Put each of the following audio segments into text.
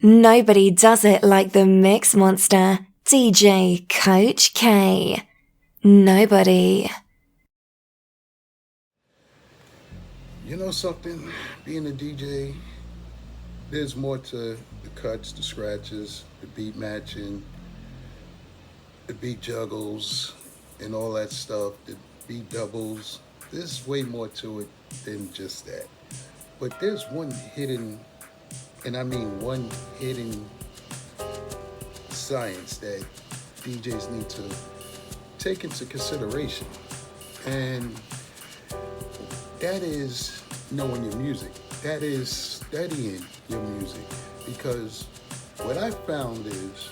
Nobody does it like the mix monster, DJCoachK. Nobody. You know something? Being a DJ, there's more to the cuts, the scratches, the beat matching, the beat juggles, and all that stuff, the beat doubles. There's way more to it than just that. But there's one hidden, and I mean one hidden science that DJs need to take into consideration. And that is knowing your music. That is studying your music. Because what I found is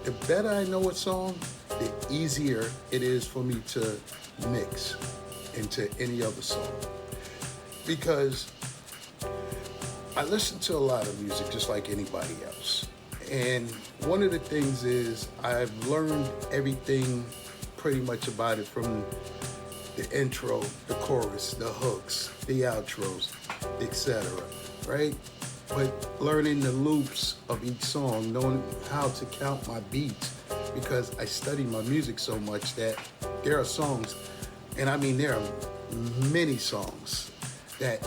the better I know a song, the easier it is for me to mix into any other song. Because I listen to a lot of music just like anybody else. And one of the things is I've learned everything pretty much about it from the intro, the chorus, the hooks, the outros, etc. Right? But learning the loops of each song, knowing how to count my beats, because I study my music so much that there are songs, and I mean there are many songs that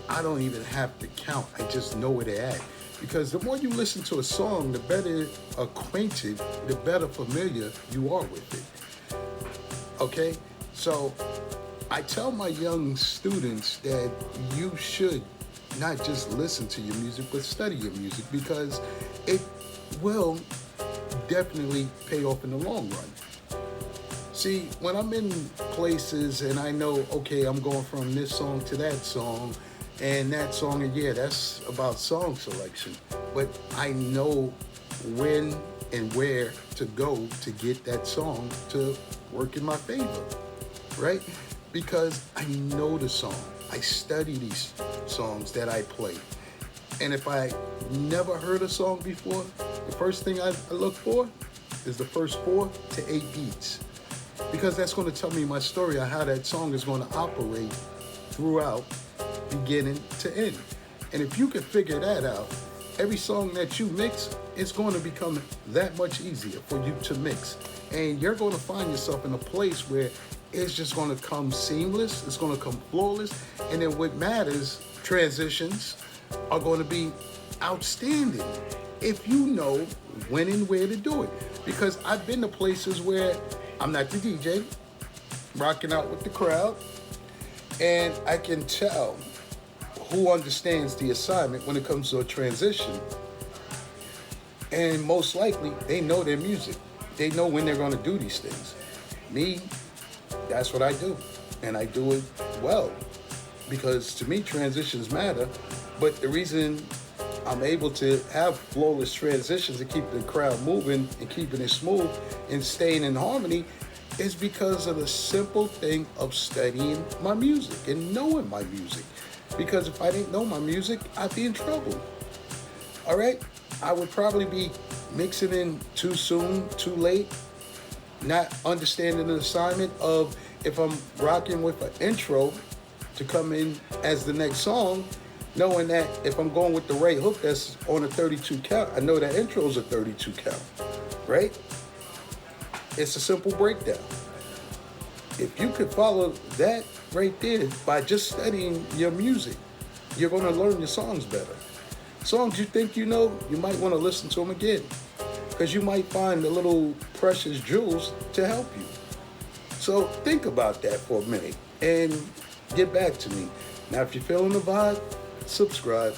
I don't even have to count. I just know where they're at. Because the more you listen to a song, the better acquainted, the better familiar you are with it. Okay? So I tell my young students that you should not just listen to your music, but study your music, because it will definitely pay off in the long run. See, when I'm in places and I know, okay, I'm going from this song to that song, and that song, and yeah, that's about song selection, but I know when and where to go to get that song to work in my favor, right? Because I know the song. I study these songs that I play. And if I never heard a song before, the first thing I look for is the first 4 to 8 beats. Because that's going to tell me my story on how that song is going to operate throughout, beginning to end. And if you can figure that out, every song that you mix, it's going to become that much easier for you to mix. And you're going to find yourself in a place where it's just going to come seamless, it's going to come flawless, and then what matters, transitions, are going to be outstanding if you know when and where to do it. Because I've been to places where I'm not the DJ, rocking out with the crowd, and I can tell who understands the assignment when it comes to a transition. And most likely, they know their music. They know when they're going to do these things. Me, that's what I do. And I do it well. Because to me, transitions matter. But the reason I'm able to have flawless transitions and keep the crowd moving and keeping it smooth and staying in harmony is because of the simple thing of studying my music and knowing my music. Because if I didn't know my music, I'd be in trouble. All right? I would probably be mixing in too soon, too late, not understanding the assignment of if I'm rocking with an intro to come in as the next song, knowing that if I'm going with the right hook that's on a 32 count, I know that intro is a 32 count, right? It's a simple breakdown. If you could follow that right there by just studying your music, you're going to learn your songs better. Songs you think you know, you might want to listen to them again, because you might find the little precious jewels to help you. So think about that for a minute and get back to me. Now, if you're feeling the vibe, subscribe.